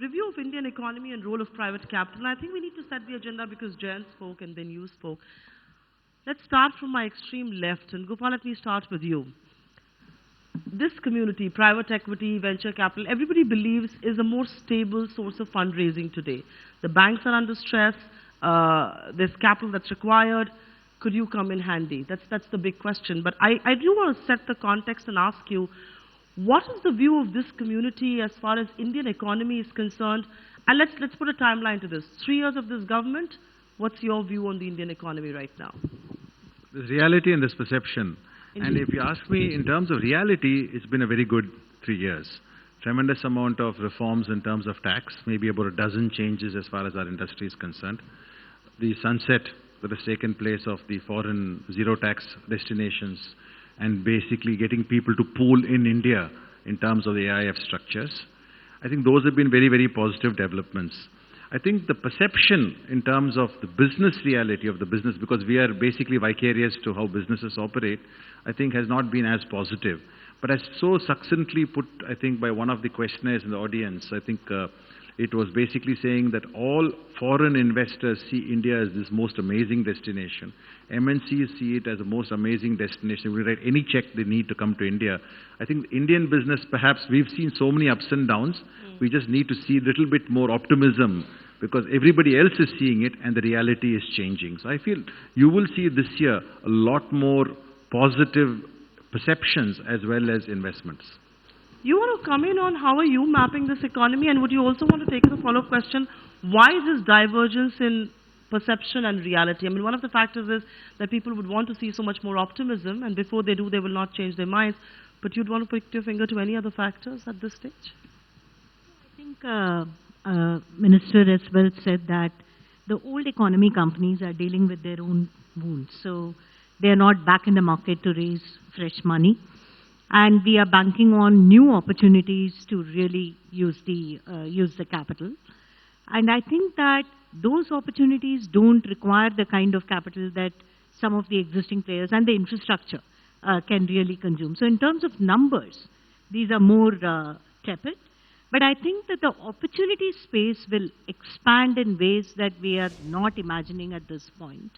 review of Indian economy and role of private capital. And I think we need to set the agenda because Jayant spoke and then you spoke. Let's start from my extreme left. And Gopal, let me start with you. This community, private equity, venture capital, everybody believes is a more stable source of fundraising today. The banks are under stress. There's capital that's required. Could you come in handy? That's the big question. But I do want to set the context and ask you, what is the view of this community as far as Indian economy is concerned? And let's put a timeline to this. 3 years of this government, what's your view on the Indian economy right now? There's reality and there's perception. Indeed. And if you ask me, in terms of reality, it's been a very good 3 years. Tremendous amount of reforms in terms of tax, maybe about a dozen changes as far as our industry is concerned. The sunset that has taken place of the foreign zero tax destinations and basically getting people to pool in India in terms of the AIF structures. I think those have been very, very positive developments. I think the perception in terms of the business reality of the business, because we are basically vicarious to how businesses operate, I think has not been as positive. But as so succinctly put, I think, by one of the questionnaires in the audience, I think it was basically saying that all foreign investors see India as this most amazing destination. MNCs see it as the most amazing destination. We write any check they need to come to India. I think Indian business, perhaps we've seen so many ups and downs. We just need to see a little bit more optimism because everybody else is seeing it and the reality is changing. So I feel you will see this year a lot more positive perceptions as well as investments. You want to come in on how are you mapping this economy, and would you also want to take as a follow-up question, why this divergence in perception and reality? I mean, one of the factors is that people would want to see so much more optimism, and before they do, they will not change their minds. But you'd want to put your finger to any other factors at this stage? I think Minister as well said that the old economy companies are dealing with their own wounds. So they are not back in the market to raise fresh money. And we are banking on new opportunities to really use the capital. And I think that those opportunities don't require the kind of capital that some of the existing players and the infrastructure can really consume. So in terms of numbers, these are more tepid. But I think that the opportunity space will expand in ways that we are not imagining at this point.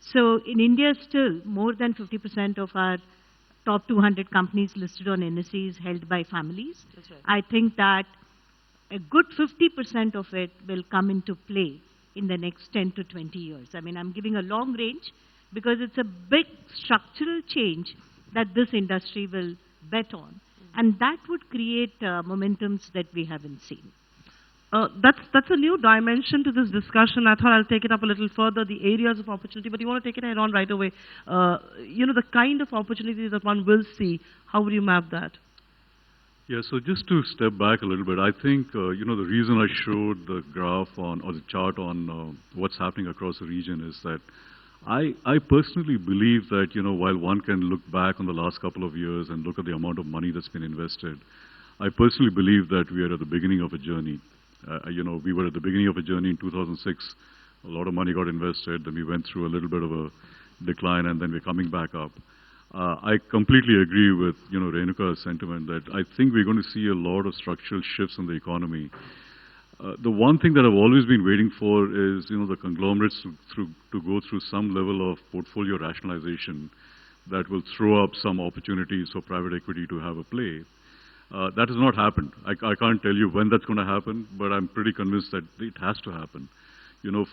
So in India still, more than 50% of our top 200 companies listed on NSE is held by families. That's right. I think that a good 50% of it will come into play in the next 10 to 20 years. I mean, I'm giving a long range because it's a big structural change that this industry will bet on. And that would create momentums that we haven't seen. That's a new dimension to this discussion. I thought I'll take it up a little further, the areas of opportunity, but you want to take it head on right away. The kind of opportunities that one will see, how would you map that? Yeah, so just to step back a little bit, I think, the reason I showed the graph on, or the chart on what's happening across the region is that I personally believe that, while one can look back on the last couple of years and look at the amount of money that's been invested, I personally believe that we are at the beginning of a journey. We were at the beginning of a journey in 2006. A lot of money got invested, then we went through a little bit of a decline, and then we're coming back up. I completely agree with, Renuka's sentiment that I think we're going to see a lot of structural shifts in the economy. The one thing that I've always been waiting for is, the conglomerates to go through some level of portfolio rationalization that will throw up some opportunities for private equity to have a play. That has not happened. I can't tell you when that's going to happen, but I'm pretty convinced that it has to happen.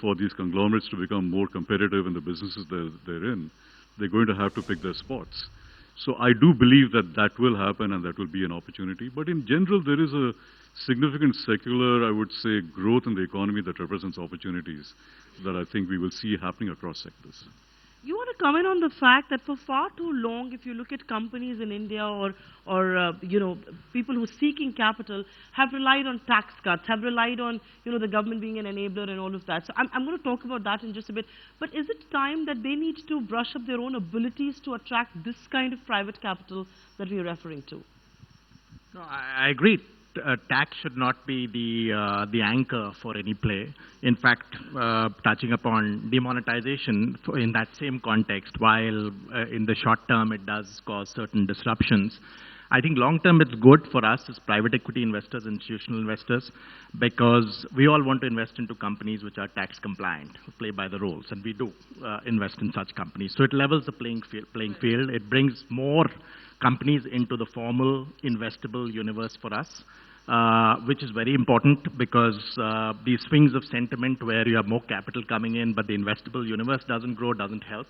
For these conglomerates to become more competitive in the businesses they're in, they're going to have to pick their spots. So I do believe that that will happen and that will be an opportunity. But in general, there is a significant secular, I would say, growth in the economy that represents opportunities that I think we will see happening across sectors. You want to comment on the fact that for far too long, if you look at companies in India or people who are seeking capital, have relied on tax cuts, have relied on, the government being an enabler and all of that. So I'm going to talk about that in just a bit. But is it time that they need to brush up their own abilities to attract this kind of private capital that we are referring to? No, I agree. Tax should not be the anchor for any play. In fact, touching upon demonetization in that same context, while in the short term it does cause certain disruptions, I think long term it's good for us as private equity investors, institutional investors, because we all want to invest into companies which are tax compliant, play by the rules, and we do invest in such companies. So it levels the playing field. It brings more companies into the formal investable universe for us. Which is very important because these swings of sentiment where you have more capital coming in but the investable universe doesn't grow doesn't help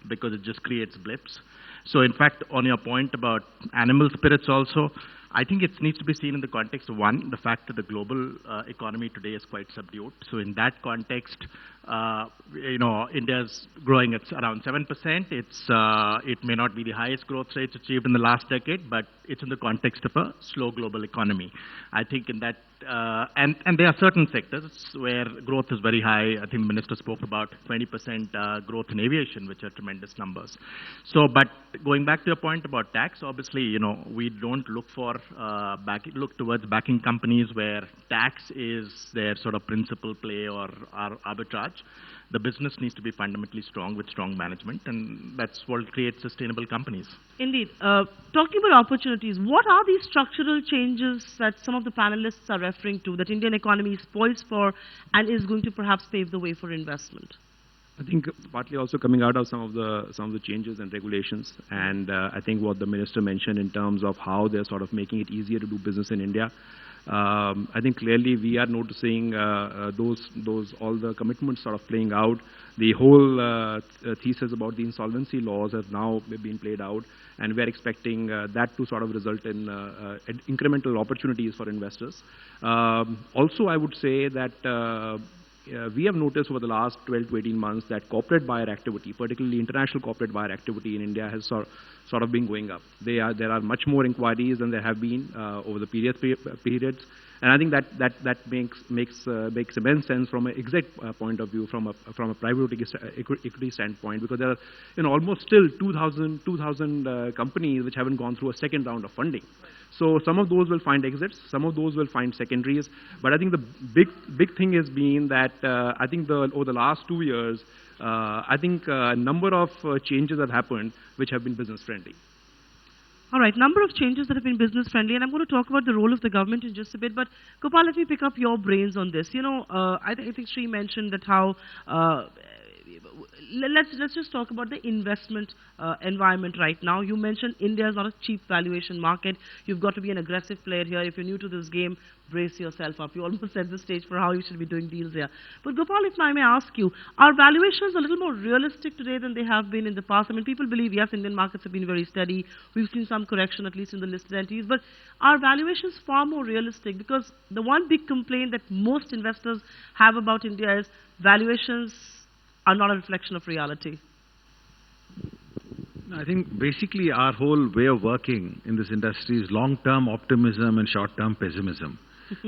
because it just creates blips. So in fact, on your point about animal spirits also, I think it needs to be seen in the context of one, the fact that the global economy today is quite subdued. So in that context, India's growing at around 7%. It may not be the highest growth rates achieved in the last decade, but it's in the context of a slow global economy. I think in that, and there are certain sectors where growth is very high. I think the minister spoke about 20% growth in aviation, which are tremendous numbers. So, but going back to your point about tax, obviously, we don't look towards backing companies where tax is their sort of principal play or arbitrage. The business needs to be fundamentally strong with strong management, and that's what creates sustainable companies. Indeed. Talking about opportunities, what are these structural changes that some of the panelists are referring to that Indian economy is poised for and is going to perhaps pave the way for investment? I think partly also coming out of some of the changes and regulations, and I think what the minister mentioned in terms of how they're sort of making it easier to do business in India. I think clearly we are noticing all the commitments sort of playing out. The whole thesis about the insolvency laws have now been played out, and we are expecting that to sort of result in incremental opportunities for investors. Also, I would say that we have noticed over the last 12 to 18 months that corporate buyer activity, particularly international corporate buyer activity in India, has sort of been going up. There are much more inquiries than there have been over the periods, and I think that makes immense sense from an exit point of view, from a private equity standpoint, because there are almost still 2,000 companies which haven't gone through a second round of funding. So some of those will find exits, some of those will find secondaries. But I think the big thing has been that I think over the last 2 years, I think a number of changes have happened which have been business friendly. All right, number of changes that have been business friendly, and I'm going to talk about the role of the government in just a bit. But Gopal, let me pick up your brains on this. I think Sri mentioned that how. Let's just talk about the investment environment right now. You mentioned India is not a cheap valuation market. You've got to be an aggressive player here. If you're new to this game, brace yourself up. You almost set the stage for how you should be doing deals here. But Gopal, if I may ask you, are valuations a little more realistic today than they have been in the past? I mean, people believe, yes, Indian markets have been very steady. We've seen some correction, at least in the listed entities. But are valuations far more realistic? Because the one big complaint that most investors have about India is valuations are not a reflection of reality. I think basically our whole way of working in this industry is long-term optimism and short-term pessimism.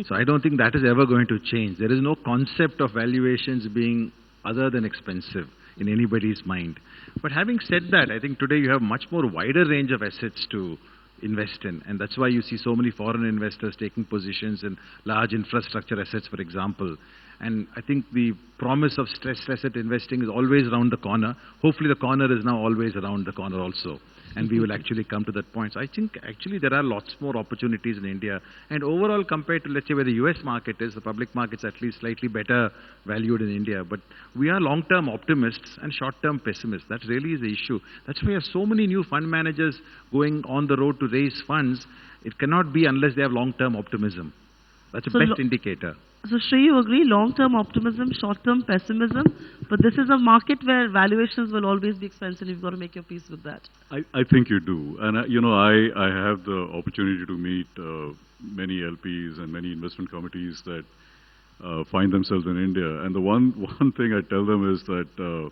So I don't think that is ever going to change. There is no concept of valuations being other than expensive in anybody's mind. But having said that, I think today you have much more wider range of assets to invest in, and that's why you see so many foreign investors taking positions in large infrastructure assets, for example. And I think the promise of stressed asset investing is always around the corner. Hopefully the corner is now always around the corner also, and we will actually come to that point. So I think actually there are lots more opportunities in India, and overall compared to, let's say, where the US market is, the public market's at least slightly better valued in India. But we are long-term optimists and short-term pessimists. That really is the issue. That's why we have so many new fund managers going on the road to raise funds. It cannot be unless they have long-term optimism. That's the best indicator. So, Sri, you agree, long-term optimism, short-term pessimism, but this is a market where valuations will always be expensive. You've got to make your peace with that. I think you do. And, I have the opportunity to meet many LPs and many investment committees that find themselves in India. And the one thing I tell them is that,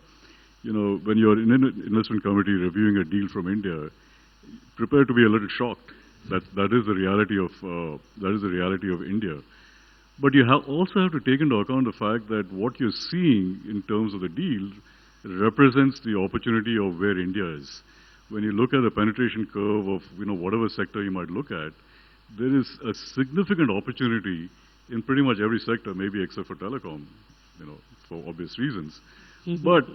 when you're in an investment committee reviewing a deal from India, prepare to be a little shocked. That is the reality of India. But you also have to take into account the fact that what you're seeing in terms of the deal represents the opportunity of where India is. When you look at the penetration curve of whatever sector you might look at, there is a significant opportunity in pretty much every sector, maybe except for telecom, for obvious reasons. But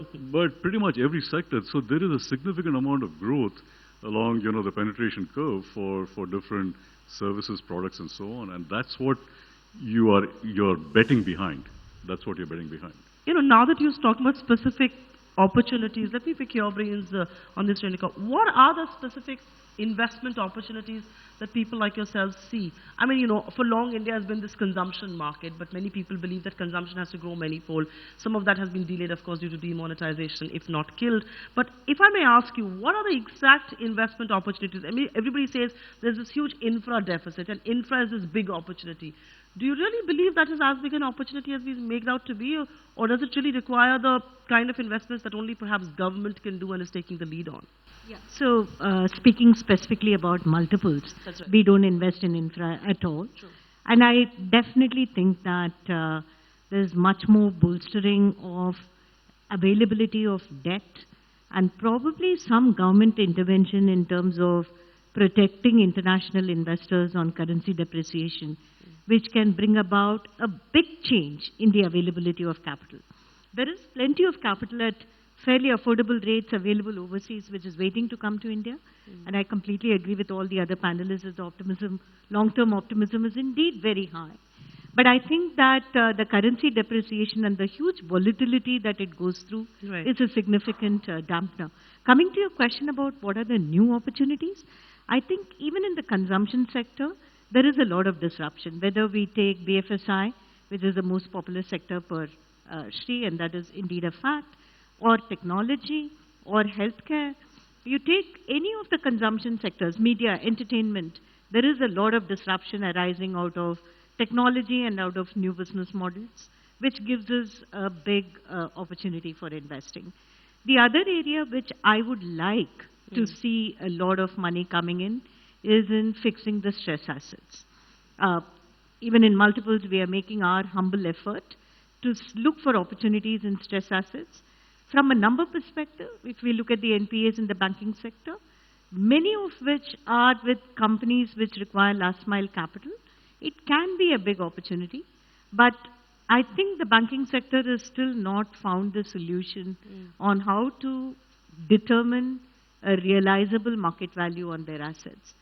pretty much every sector. So there is a significant amount of growth along, the penetration curve for different services, products, and so on. And that's what you're betting behind. That's what you're betting behind. Now that you're talking about specific opportunities, let me pick your brains on this, Renika. What are the specific investment opportunities that people like yourselves see? I mean, for long India has been this consumption market, but many people believe that consumption has to grow manyfold. Some of that has been delayed, of course, due to demonetization, if not killed. But if I may ask you, what are the exact investment opportunities? I mean, everybody says there's this huge infra deficit, and infra is this big opportunity. Do you really believe that is as big an opportunity as we make it out to be, or does it really require the kind of investments that only perhaps government can do and is taking the lead on? Yeah. So, speaking specifically about multiples, That's right. we don't invest in infra at all. True. And I definitely think that there's much more bolstering of availability of debt and probably some government intervention in terms of protecting international investors on currency depreciation, which can bring about a big change in the availability of capital. There is plenty of capital at fairly affordable rates available overseas, which is waiting to come to India. And I completely agree with all the other panelists that the optimism, long-term optimism is indeed very high. But I think that the currency depreciation and the huge volatility that it goes through Right. is a significant dampener. Coming to your question about what are the new opportunities, I think even in the consumption sector, there is a lot of disruption. Whether we take BFSI, which is the most popular sector per Shri, and that is indeed a fact, or technology, or healthcare. You take any of the consumption sectors, media, entertainment, there is a lot of disruption arising out of technology and out of new business models, which gives us a big opportunity for investing. The other area which I would like to see a lot of money coming in is in fixing the stress assets. Even in multiples, we are making our humble effort to look for opportunities in stress assets. From a number perspective, if we look at the NPAs in the banking sector, many of which are with companies which require last mile capital, it can be a big opportunity. But I think the banking sector has still not found the solution on how to determine a realizable market value on their assets.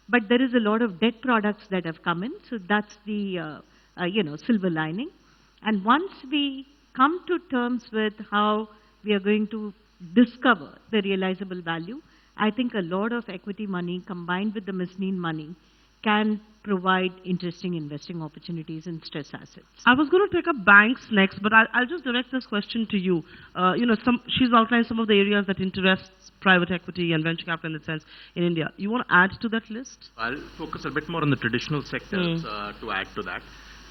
But there is a lot of debt products that have come in, so that's the silver lining. And once we come to terms with how we are going to discover the realizable value, I think a lot of equity money combined with the mezzanine money can provide interesting investing opportunities in stress assets. I was going to take up banks next, but I'll just direct this question to you. She's outlined some of the areas that interest private equity and venture capital in that sense in India. You want to add to that list? I'll focus a bit more on the traditional sectors to add to that.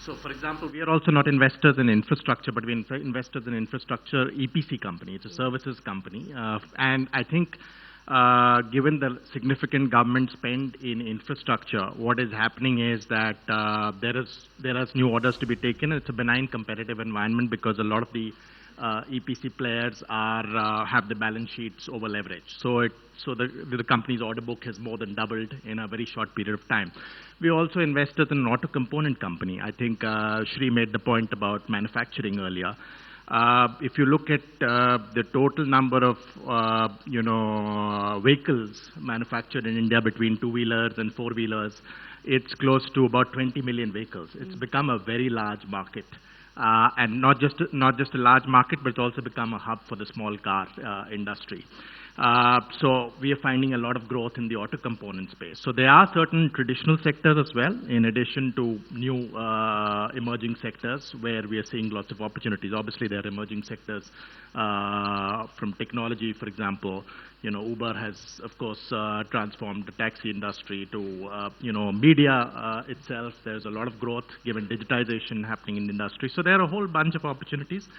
So, for example, we are also not investors in infrastructure, but we're investors in infrastructure EPC company. It's a services company. And I think given the significant government spend in infrastructure, what is happening is that there is new orders to be taken. It's a benign competitive environment because a lot of the EPC players have the balance sheets over leveraged. So the company's order book has more than doubled in a very short period of time. We also invested in an auto component company. I think Shri made the point about manufacturing earlier. If you look at the total number of vehicles manufactured in India between two-wheelers and four-wheelers, it's close to about 20 million vehicles. It's become a very large market. And not just a large market, but it's also become a hub for the small car industry. So we are finding a lot of growth in the auto component space. So there are certain traditional sectors as well, in addition to new emerging sectors where we are seeing lots of opportunities. Obviously, there are emerging sectors from technology, for example. Uber has, of course, transformed the taxi industry to, media itself. There's a lot of growth given digitization happening in the industry. So there are a whole bunch of opportunities.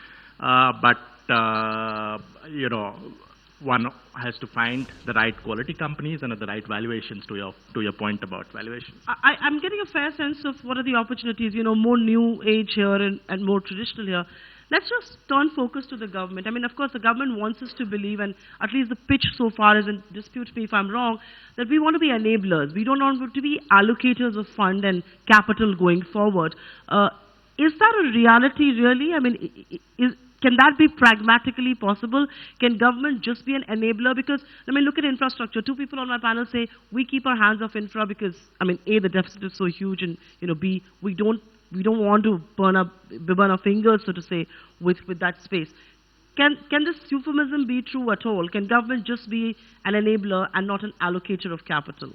One has to find the right quality companies and at the right valuations to your point about valuations. I'm getting a fair sense of what are the opportunities, more new age here and more traditional here. Let's just turn focus to the government. I mean, of course, the government wants us to believe, and at least the pitch so far is, and dispute me if I'm wrong, that we want to be enablers. We don't want to be allocators of fund and capital going forward. Is that a reality, really? I mean, can that be pragmatically possible? Can government just be an enabler? Because, I mean, look at infrastructure. Two people on my panel say, we keep our hands off infra because, I mean, A, the deficit is so huge, and, you know, B, we don't want to burn our fingers, so to say, with that space. Can this euphemism be true at all? Can government just be an enabler and not an allocator of capital?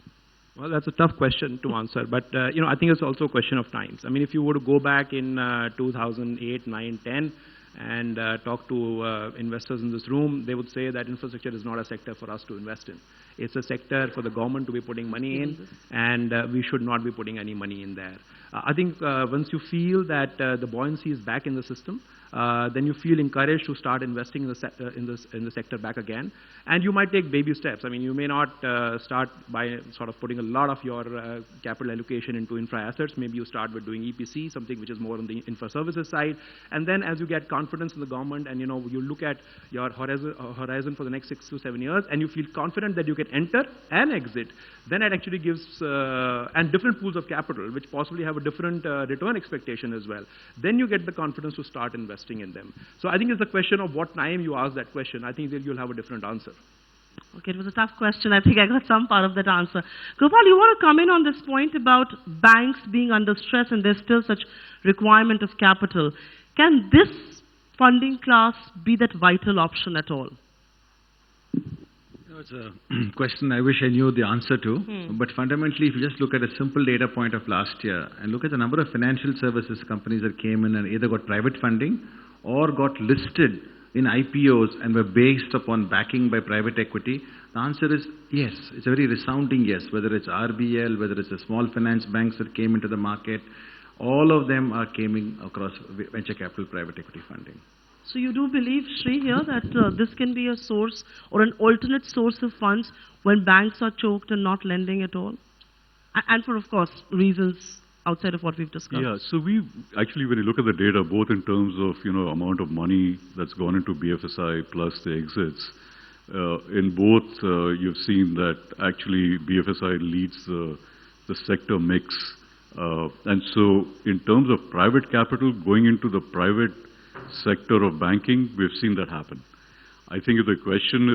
Well, that's a tough question to answer, but you know, I think it's also a question of times. I mean, if you were to go back in 2008, 9, 10, and talk to investors in this room, they would say that infrastructure is not a sector for us to invest in. It's a sector for the government to be putting money in, and we should not be putting any money in there. I think once you feel that the buoyancy is back in the system, then you feel encouraged to start investing in the sector back again. And you might take baby steps. I mean, you may not start by sort of putting a lot of your capital allocation into infra assets. Maybe you start with doing EPC, something which is more on the infra services side. And then as you get confidence in the government and, you know, you look at your horizon for the next 6 to 7 years, and you feel confident that you can enter and exit, then it actually gives, and different pools of capital, which possibly have a different return expectation as well. Then you get the confidence to start investing in them. So I think it's a question of what time you ask that question. I think that you'll have a different answer. Okay, it was a tough question. I think I got some part of that answer. Gopal, you want to come in on this point about banks being under stress and there's still such requirement of capital. Can this funding class be that vital option at all? It's a question I wish I knew the answer to. But fundamentally, if you just look at a simple data point of last year and look at the number of financial services companies that came in and either got private funding or got listed in IPOs and were based upon backing by private equity, the answer is yes. It's a very resounding yes, whether it's RBL, whether it's the small finance banks that came into the market, all of them are coming across venture capital private equity funding. So you do believe, Sri, here that this can be a source or an alternate source of funds when banks are choked and not lending at all? And for, of course, reasons outside of what we've discussed. Yeah, so we actually, when you look at the data, both in terms of, you know, amount of money that's gone into BFSI plus the exits, in both you've seen that actually BFSI leads the sector mix. And so in terms of private capital going into the private sector of banking, we've seen that happen. I think if the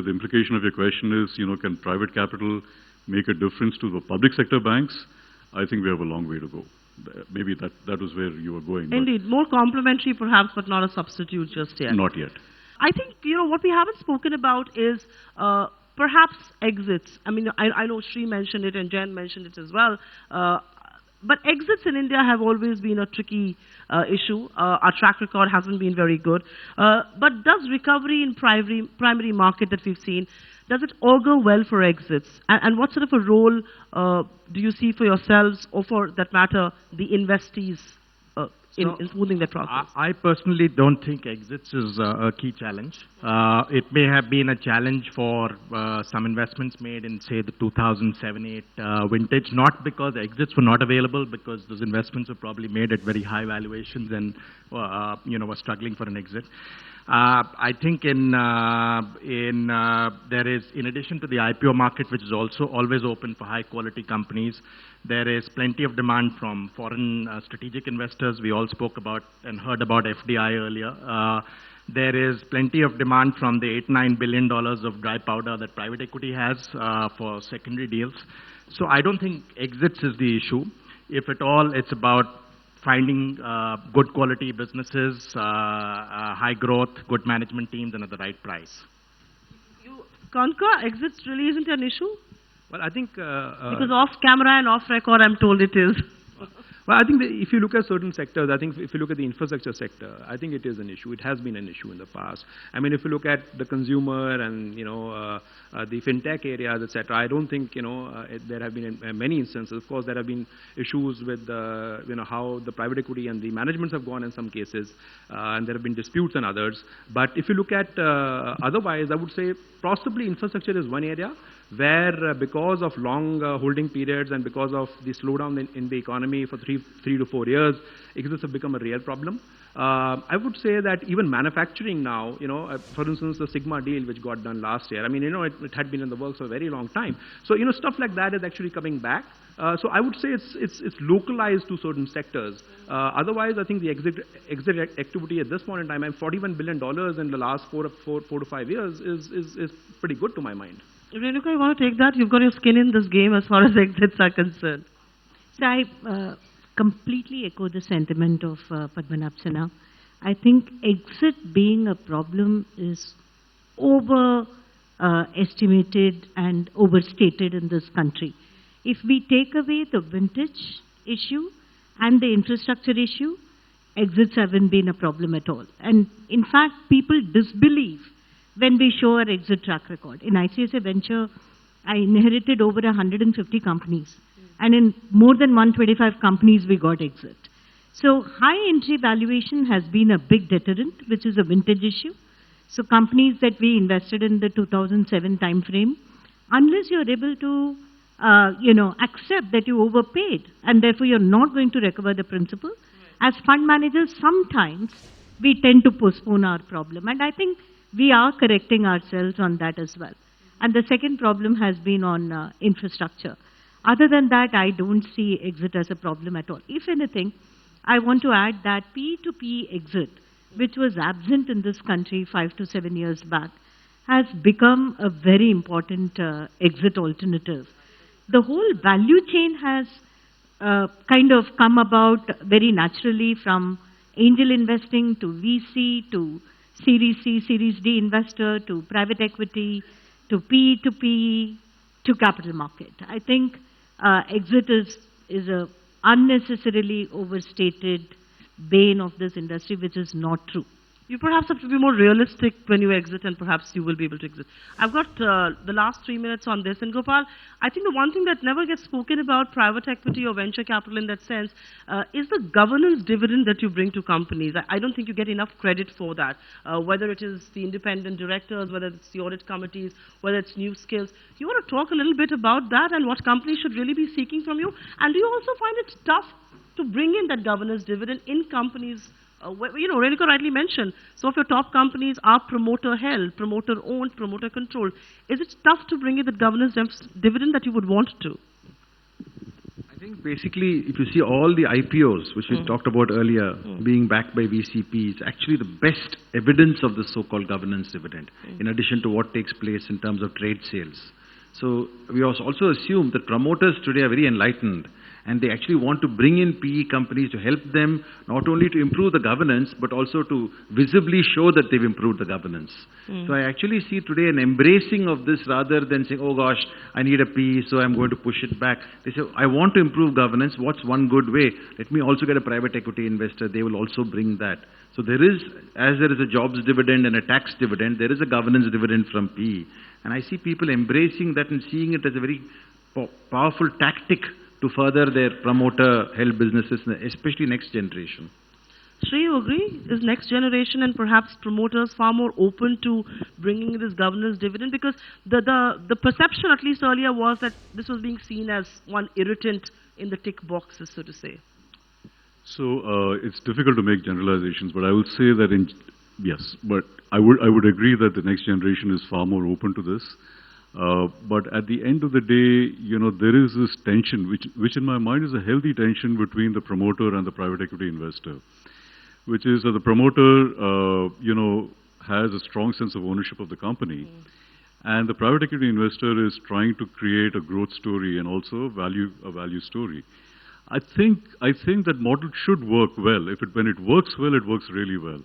implication of your question is, you know, can private capital make a difference to the public sector banks? I think we have a long way to go. Maybe that was where you were going. Indeed, more complementary perhaps, but not a substitute just yet. Not yet. I think, you know, what we haven't spoken about is perhaps exits. I mean, I know Sri mentioned it and Jen mentioned it as well. But exits in India have always been a tricky issue. Our track record hasn't been very good. But does recovery in primary market that we've seen, does it augur well for exits? And what sort of a role do you see for yourselves, or for that matter, the investees in smoothing the process? I personally don't think exits is a key challenge. It may have been a challenge for some investments made in, say, the 2007-8 vintage, not because exits were not available, because those investments were probably made at very high valuations and you know, were struggling for an exit. I think there is, in addition to the IPO market, which is also always open for high quality companies, there is plenty of demand from foreign strategic investors. We all spoke about and heard about FDI earlier. There is plenty of demand from the $8-9 billion of dry powder that private equity has for secondary deals. So I don't think exits is the issue. If at all, it's about finding good quality businesses, high growth, good management teams, and at the right price. You concur, exits really isn't an issue? Well, I think... because off camera and off record, I'm told it is. Well, I think that if you look at certain sectors, I think if you look at the infrastructure sector, I think it is an issue. It has been an issue in the past. I mean, if you look at the consumer and, you know, the fintech areas, etc., I don't think, you know, there have been many instances. Of course, there have been issues with, you know, how the private equity and the managements have gone in some cases, and there have been disputes in others. But if you look at otherwise, I would say possibly infrastructure is one area where because of long holding periods and because of the slowdown in the economy for three to 4 years, exits have become a real problem. I would say that even manufacturing now, for instance, the Sigma deal which got done last year, I mean, it had been in the works for a very long time. So, stuff like that is actually coming back. So I would say it's localized to certain sectors. Otherwise, I think the exit activity at this point in time, and $41 billion in the last 4 to 5 years is pretty good to my mind. Renuka, you want to take that? You've got your skin in this game as far as exits are concerned. So I completely echo the sentiment of Padmanabh Sinha. I think exit being a problem is estimated and overstated in this country. If we take away the vintage issue and the infrastructure issue, exits haven't been a problem at all. And in fact, people disbelieve when we show our exit track record. In ICICI Venture, I inherited over 150 companies. And in more than 125 companies, we got exit. So high entry valuation has been a big deterrent, which is a vintage issue. So companies that we invested in the 2007 timeframe, unless you're able to accept that you overpaid and therefore you're not going to recover the principal, as fund managers, sometimes we tend to postpone our problem. And I think we are correcting ourselves on that as well. And the second problem has been on infrastructure. Other than that, I don't see exit as a problem at all. If anything, I want to add that P2P exit, which was absent in this country 5 to 7 years back, has become a very important exit alternative. The whole value chain has kind of come about very naturally, from angel investing to VC to Series C, Series D investor to private equity to P2P to capital market. I think exit is a unnecessarily overstated bane of this industry, which is not true. You perhaps have to be more realistic when you exit, and perhaps you will be able to exit. I've got the last 3 minutes on this. And Gopal, I think the one thing that never gets spoken about private equity or venture capital in that sense is the governance dividend that you bring to companies. I don't think you get enough credit for that, whether it is the independent directors, whether it's the audit committees, whether it's new skills. You want to talk a little bit about that and what companies should really be seeking from you? And do you also find it tough to bring in that governance dividend in companies? Renuka rightly mentioned, some of your top companies are promoter-held, promoter-owned, promoter-controlled. Is it tough to bring in the governance dividend that you would want to? I think basically, if you see all the IPOs, which we talked about earlier, being backed by VCPs, actually the best evidence of the so-called governance dividend, in addition to what takes place in terms of trade sales. So we also assume that promoters today are very enlightened, and they actually want to bring in PE companies to help them not only to improve the governance, but also to visibly show that they've improved the governance. So I actually see today an embracing of this rather than saying, oh gosh, I need a PE, so I'm going to push it back. They say, I want to improve governance. What's one good way? Let me also get a private equity investor. They will also bring that. So there is a jobs dividend and a tax dividend, there is a governance dividend from PE. And I see people embracing that and seeing it as a very powerful tactic to further their promoter-held businesses, especially next generation. Sri, you agree? Is next generation and perhaps promoters far more open to bringing in this governance dividend? Because the perception, at least earlier, was that this was being seen as one irritant in the tick boxes, so to say. So it's difficult to make generalizations, but I would say that yes, but I would agree that the next generation is far more open to this. But at the end of the day, there is this tension, which in my mind is a healthy tension between the promoter and the private equity investor, which is that the promoter, has a strong sense of ownership of the company, and the private equity investor is trying to create a growth story and also a value story. I think that model should work well. When it works well, it works really well.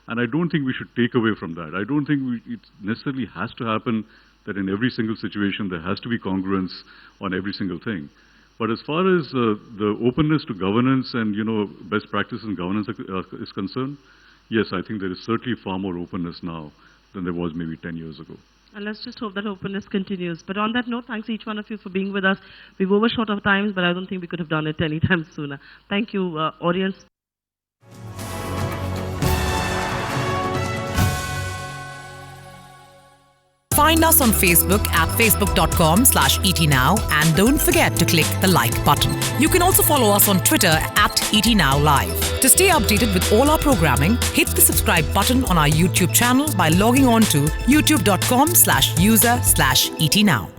And I don't think we should take away from that. I don't think it necessarily has to happen that in every single situation there has to be congruence on every single thing. But as far as the openness to governance and best practice in governance is concerned, yes, I think there is certainly far more openness now than there was maybe 10 years ago. And let's just hope that openness continues. But on that note, thanks each one of you for being with us. We've overshot our times, but I don't think we could have done it any time sooner. Thank you, audience. Find us on Facebook at facebook.com/ETNow and don't forget to click the like button. You can also follow us on Twitter at ETNowLive. To stay updated with all our programming, hit the subscribe button on our YouTube channel by logging on to youtube.com/user/ETNow.